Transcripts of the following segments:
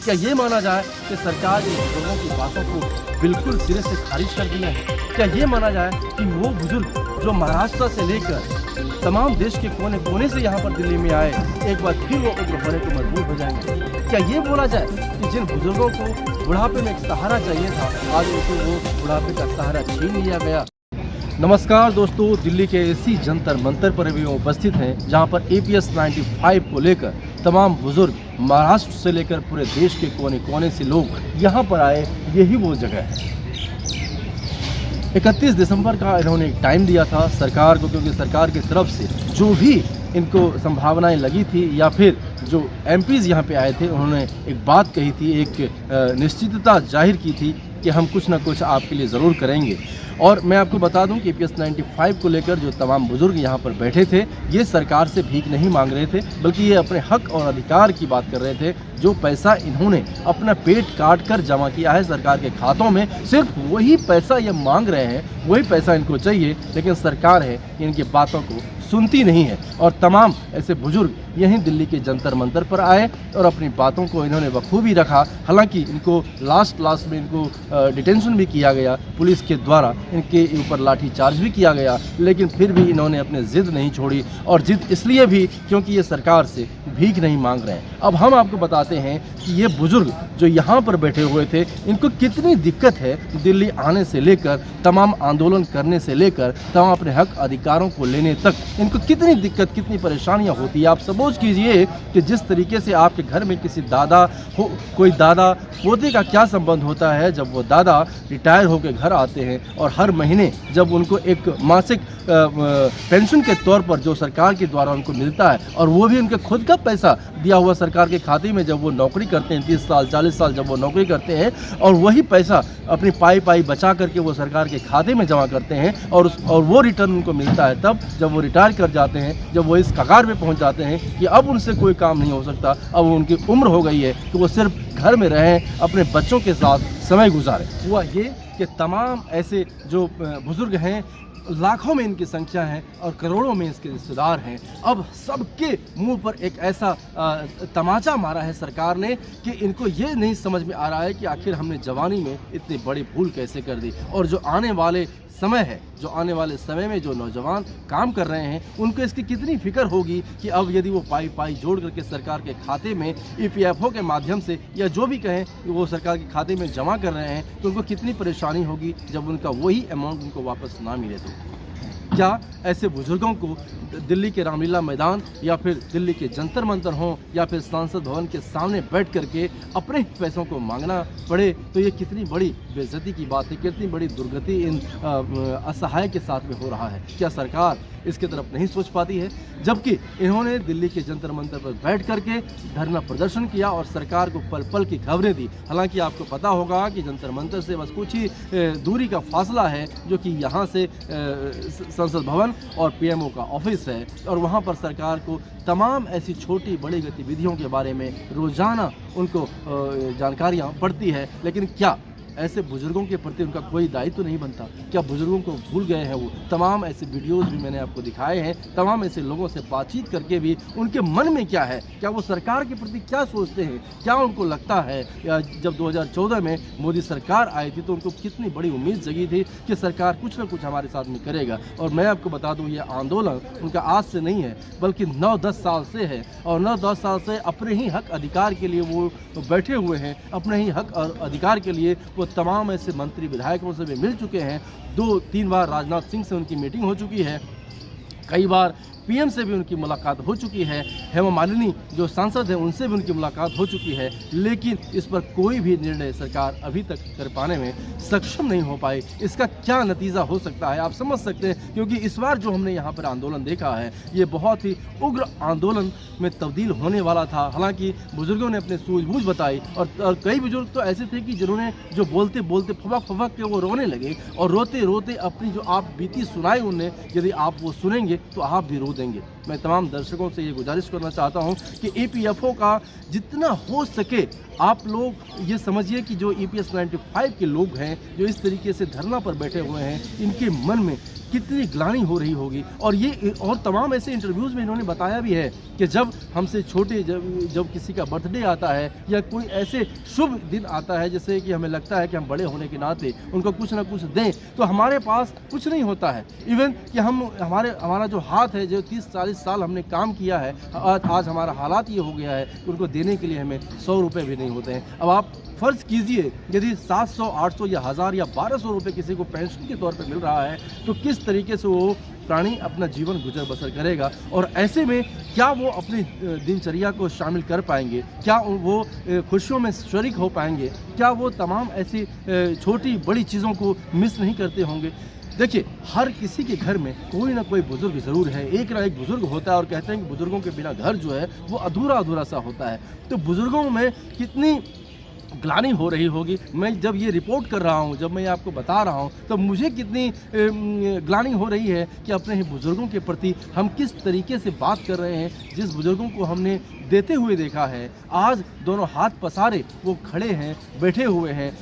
क्या ये माना जाए कि सरकार इन बुजुर्गों की बातों को बिल्कुल सिरे से खारिज कर दिया है? क्या ये माना जाए कि वो बुजुर्ग जो महाराष्ट्र से लेकर तमाम देश के कोने कोने से यहाँ पर दिल्ली में आए, एक बार फिर वो उग्र होने को मजबूर हो जाएंगे? क्या ये बोला जाए कि जिन बुजुर्गों को बुढ़ापे में एक सहारा चाहिए था, आज उनको वो बुढ़ापे का सहारा छीन लिया गया? नमस्कार दोस्तों, दिल्ली के इसी जंतर मंतर पर भी उपस्थित हैं जहां पर APS 95 को लेकर तमाम बुजुर्ग महाराष्ट्र से लेकर पूरे देश के कोने कोने से लोग यहां पर आए। यही वो जगह है। 31 दिसंबर का इन्होंने एक टाइम दिया था सरकार को, क्योंकि सरकार की तरफ से जो भी इनको संभावनाएं लगी थी या फिर जो MPs यहाँ पे आए थे, उन्होंने एक बात कही थी, एक निश्चितता जाहिर की थी कि हम कुछ ना कुछ आपके लिए ज़रूर करेंगे। और मैं आपको बता दूं कि APS 95 को लेकर जो तमाम बुजुर्ग यहाँ पर बैठे थे, ये सरकार से भीख नहीं मांग रहे थे, बल्कि ये अपने हक और अधिकार की बात कर रहे थे। जो पैसा इन्होंने अपना पेट काट कर जमा किया है सरकार के खातों में, सिर्फ वही पैसा ये मांग रहे हैं, वही पैसा इनको चाहिए। लेकिन सरकार है इनकी बातों को सुनती नहीं है और तमाम ऐसे बुजुर्ग यहीं दिल्ली के जंतर मंतर पर आए और अपनी बातों को इन्होंने बखूबी रखा। हालांकि इनको लास्ट में इनको डिटेंशन भी किया गया पुलिस के द्वारा, इनके ऊपर लाठी चार्ज भी किया गया, लेकिन फिर भी इन्होंने अपनी ज़िद नहीं छोड़ी। और ज़िद इसलिए भी क्योंकि ये सरकार से भीख नहीं मांग रहे हैं। अब हम आपको बताते हैं कि ये बुजुर्ग जो यहाँ पर बैठे हुए थे, इनको कितनी दिक्कत है दिल्ली आने से लेकर, तमाम आंदोलन करने से लेकर, तमाम अपने हक अधिकारों को लेने तक इनको कितनी दिक्कत, कितनी परेशानियाँ होती है। आप सपोज कीजिए कि जिस तरीके से आपके घर में किसी दादा हो, कोई दादा पोते का क्या संबंध होता है जब वो दादा रिटायर होकर घर आते हैं और हर महीने जब उनको एक मासिक पेंशन के तौर पर जो सरकार के द्वारा उनको मिलता है, और वो भी उनके खुद का पैसा दिया हुआ सरकार के खाते में, जब वो नौकरी करते हैं 30 साल 40 साल जब वो नौकरी करते हैं, और वही पैसा अपनी पाई बचा करके वो सरकार के खाते में जमा करते हैं, और वो रिटर्न उनको मिलता है तब जब वो रिटायर कर जाते हैं, जब वो इस कगार पे पहुंच जाते हैं कि अब उनसे कोई काम नहीं हो सकता, अब उनकी उम्र हो गई है कि वो सिर्फ घर में रहें, अपने बच्चों के साथ समय गुजारें। हुआ ये कि तमाम ऐसे जो बुजुर्ग हैं, लाखों में इनकी संख्या है और करोड़ों में इसके रिश्तेदार हैं, अब सबके मुंह पर एक ऐसा तमाचा मारा है सरकार ने कि इनको ये नहीं समझ में आ रहा है कि आखिर हमने जवानी में इतनी बड़ी भूल कैसे कर दी। और जो आने वाले समय है, जो आने वाले समय में जो नौजवान काम कर रहे हैं, उनको इसकी कितनी फिक्र होगी कि अब यदि वो पाई जोड़ करके सरकार के खाते में EPFO के माध्यम से या जो भी कहें वो सरकार के खाते में जमा कर रहे हैं, तो उनको कितनी परेशानी होगी जब उनका वही अमाउंट उनको वापस ना मिले। तो क्या ऐसे बुजुर्गों को दिल्ली के रामलीला मैदान या फिर दिल्ली के जंतर मंतर हों या फिर संसद भवन के सामने बैठ करके अपने पैसों को मांगना पड़े? तो ये कितनी बड़ी बेइज्जती की बात है, कितनी बड़ी दुर्गति इन असहाय के साथ में हो रहा है। क्या सरकार इसके तरफ नहीं सोच पाती है? जबकि इन्होंने दिल्ली के जंतर मंतर पर बैठ करके धरना प्रदर्शन किया और सरकार को पल पल की खबरें दी। हालांकि आपको पता होगा कि जंतर मंतर से बस कुछ ही दूरी का फासला है, जो कि यहाँ से संसद भवन और PMO का ऑफिस है, और वहाँ पर सरकार को तमाम ऐसी छोटी बड़ी गतिविधियों के बारे में रोज़ाना उनको जानकारियाँ पड़ती है। लेकिन क्या ऐसे बुजुर्गों के प्रति उनका कोई दायित्व नहीं बनता? क्या बुजुर्गों को भूल गए हैं वो? तमाम ऐसे वीडियोस भी मैंने आपको दिखाए हैं, तमाम ऐसे लोगों से बातचीत करके भी उनके मन में क्या है, क्या वो सरकार के प्रति क्या सोचते हैं, क्या उनको लगता है। या जब 2014 में मोदी सरकार आई थी तो उनको कितनी बड़ी उम्मीद जगी थी कि सरकार कुछ ना कुछ हमारे साथ में करेगा। और मैं आपको बता दूँ, ये आंदोलन उनका आज से नहीं है, बल्कि 9-10 साल से है, और 9-10 साल से अपने ही हक अधिकार के लिए वो बैठे हुए हैं। अपने ही हक और अधिकार के लिए वो तमाम ऐसे मंत्री विधायकों से भी मिल चुके हैं। 2-3 बार राजनाथ सिंह से उनकी मीटिंग हो चुकी है, कई बार PM से भी उनकी मुलाकात हो चुकी है, हेमा मालिनी जो सांसद हैं उनसे भी उनकी मुलाकात हो चुकी है, लेकिन इस पर कोई भी निर्णय सरकार अभी तक कर पाने में सक्षम नहीं हो पाई। इसका क्या नतीजा हो सकता है आप समझ सकते हैं, क्योंकि इस बार जो हमने यहाँ पर आंदोलन देखा है, ये बहुत ही उग्र आंदोलन में तब्दील होने वाला था। हालांकि बुजुर्गों ने अपने सूझबूझ बताई, और कई बुजुर्ग तो ऐसे थे कि जिन्होंने जो बोलते बोलते फबक के वो रोने लगे, और रोते रोते अपनी जो आप बीती सुनाई उन्हें, यदि आप वो सुनेंगे तो आप भी रो देंगे। मैं तमाम दर्शकों से ये गुजारिश करना चाहता हूँ कि EPFO का जितना हो सके आप लोग ये समझिए कि जो EPS 95 के लोग हैं, जो इस तरीके से धरना पर बैठे हुए हैं, इनके मन में कितनी ग्लानि हो रही होगी। और तमाम ऐसे इंटरव्यूज़ में इन्होंने बताया भी है कि जब हमसे छोटे जब किसी का बर्थडे आता है या कोई ऐसे शुभ दिन आता है, जैसे कि हमें लगता है कि हम बड़े होने के नाते उनको कुछ ना कुछ दें, तो हमारे पास कुछ नहीं होता है। इवन कि हमारा जो हाथ है, जो 30-40 साल हमने काम किया है, आज हमारा हालात ये हो गया है कि उनको देने के लिए हमें 100 रुपये भी नहीं होते हैं। अब आप फ़र्ज़ कीजिए यदि 700, 800 या 1000 या 1200 रुपये किसी को पेंशन के तौर पर मिल रहा है, तो किस तरीके से वो प्राणी अपना जीवन गुजर बसर करेगा। और ऐसे में क्या वो अपनी दिनचर्या को शामिल कर पाएंगे, क्या वो खुशियों में शरीक हो पाएंगे, क्या वो तमाम ऐसी छोटी बड़ी चीज़ों को मिस नहीं करते होंगे। देखिए, हर किसी के घर में कोई ना कोई बुज़ुर्ग ज़रूर है, एक ना एक बुज़ुर्ग होता है, और कहते हैं कि बुज़ुर्गों के बिना घर जो है वो अधूरा अधूरा सा होता है। तो बुज़ुर्गों में कितनी ग्लानि हो रही होगी। मैं जब ये रिपोर्ट कर रहा हूँ, जब मैं आपको बता रहा हूँ, तो मुझे कितनी ग्लानि हो रही है कि अपने ही बुज़ुर्गों के प्रति हम किस तरीके से बात कर रहे हैं। जिस बुज़ुर्गों को हमने देते हुए देखा है, आज दोनों हाथ पसारे वो खड़े हैं, बैठे हुए हैं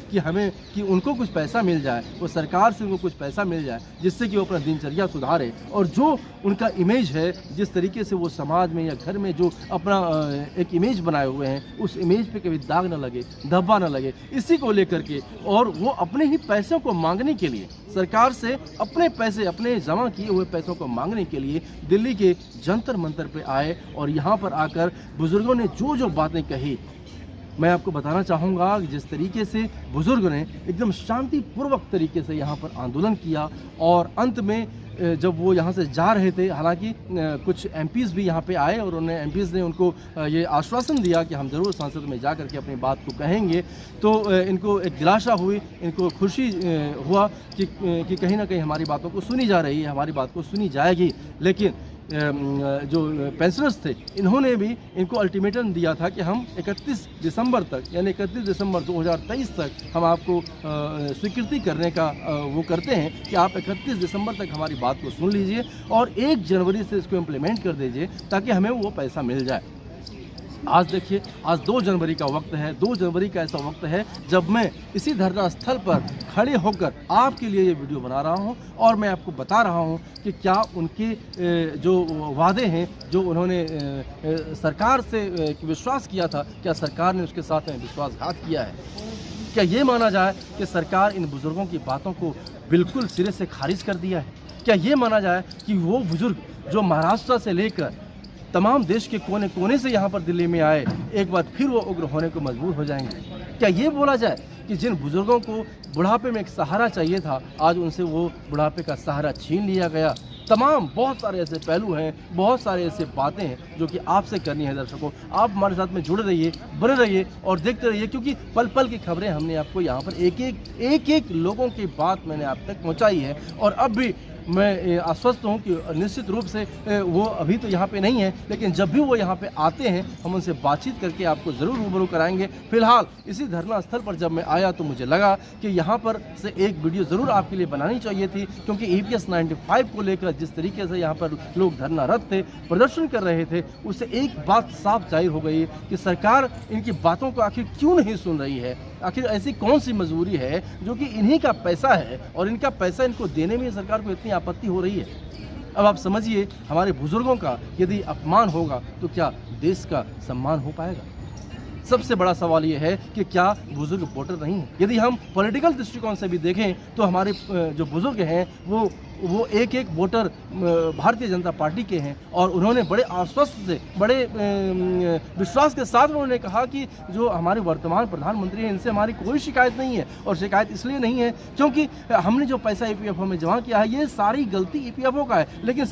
कि उनको कुछ पैसा मिल जाए, वो सरकार से उनको कुछ पैसा मिल जाए, जिससे कि वो अपना दिनचर्या सुधारे, और जो उनका इमेज है, जिस तरीके से वो समाज में या घर में जो अपना एक इमेज बनाए हुए हैं, उस इमेज पे कभी दाग ना लगे, धब्बा ना लगे, इसी को लेकर के, और वो अपने ही पैसों को मांगने के लिए सरकार से अपने पैसे, अपने जमा किए हुए पैसों को मांगने के लिए दिल्ली के जंतर मंतर पे आए, और यहाँ पर आकर बुजुर्गों ने जो जो बातें कही, मैं आपको बताना चाहूँगा कि जिस तरीके से बुजुर्ग ने एकदम शांतिपूर्वक तरीके से यहाँ पर आंदोलन किया, और अंत में जब वो यहाँ से जा रहे थे, हालांकि कुछ MPs भी यहाँ पे आए, और उन्हें MPs ने उनको ये आश्वासन दिया कि हम ज़रूर संसद में जा कर के अपनी बात को कहेंगे। तो इनको एक दिलासा हुई, इनको खुशी हुआ कि कहीं ना कहीं हमारी बातों को सुनी जा रही है, हमारी बात को सुनी जाएगी। लेकिन जो पेंशनर्स थे, इन्होंने भी इनको अल्टीमेटम दिया था कि हम 31 दिसंबर तक, यानी 31 दिसंबर 2023 तक हम आपको स्वीकृति करने का वो करते हैं कि आप 31 दिसंबर तक हमारी बात को सुन लीजिए और 1 जनवरी से इसको इम्प्लीमेंट कर दीजिए, ताकि हमें वो पैसा मिल जाए। आज देखिए, आज 2 जनवरी का वक्त है। 2 जनवरी का ऐसा वक्त है जब मैं इसी धरना स्थल पर खड़े होकर आपके लिए ये वीडियो बना रहा हूँ, और मैं आपको बता रहा हूँ कि क्या उनके जो वादे हैं, जो उन्होंने सरकार से विश्वास किया था, क्या सरकार ने उसके साथ में विश्वासघात किया है। क्या ये माना जाए कि सरकार इन बुज़ुर्गों की बातों को बिल्कुल सिरे से खारिज कर दिया है। क्या ये माना जाए कि वो बुज़ुर्ग जो महाराष्ट्र से लेकर तमाम देश के कोने कोने से यहाँ पर दिल्ली में आए, एक बार फिर वो उग्र होने को मजबूर हो जाएंगे। क्या ये बोला जाए कि जिन बुज़ुर्गों को बुढ़ापे में एक सहारा चाहिए था, आज उनसे वो बुढ़ापे का सहारा छीन लिया गया। तमाम बहुत सारे ऐसे पहलू हैं, बहुत सारे ऐसे बातें हैं जो कि आपसे करनी है। दर्शकों, आप हमारे साथ में जुड़े रहिए, बने रहिए और देखते रहिए, क्योंकि पल पल की खबरें हमने आपको यहाँ पर एक एक लोगों की बात मैंने आप तक पहुँचाई है। और अब भी मैं आश्वस्त हूँ कि निश्चित रूप से वो अभी तो यहाँ पे नहीं है, लेकिन जब भी वो यहाँ पे आते हैं हम उनसे बातचीत करके आपको ज़रूर रूबरू कराएंगे। फिलहाल इसी धरना स्थल पर जब मैं आया तो मुझे लगा कि यहाँ पर से एक वीडियो ज़रूर आपके लिए बनानी चाहिए थी, क्योंकि EPS 95 को लेकर जिस तरीके से यहाँ पर लोग धरनारत थे, प्रदर्शन कर रहे थे, उससे एक बात साफ जाहिर हो गई कि सरकार इनकी बातों को आखिर क्यों नहीं सुन रही है। आखिर ऐसी कौन सी मजबूरी है जो कि इन्हीं का पैसा है और इनका पैसा इनको देने में सरकार को इतनी आपत्ति हो रही है। अब आप समझिए, हमारे बुजुर्गों का यदि अपमान होगा तो क्या देश का सम्मान हो पाएगा। सबसे बड़ा सवाल ये है कि क्या बुजुर्ग वोटर नहीं है। यदि हम पॉलिटिकल दृष्टिकोण से भी देखें तो हमारे जो बुजुर्ग हैं वो एक एक वोटर भारतीय जनता पार्टी के हैं, और उन्होंने बड़े आश्वस्त से, बड़े विश्वास के साथ उन्होंने कहा कि जो हमारे वर्तमान प्रधानमंत्री हैं इनसे हमारी कोई शिकायत नहीं है। और शिकायत इसलिए नहीं है क्योंकि हमने जो पैसा EPFO में जमा किया है ये सारी गलती EPFO का है, लेकिन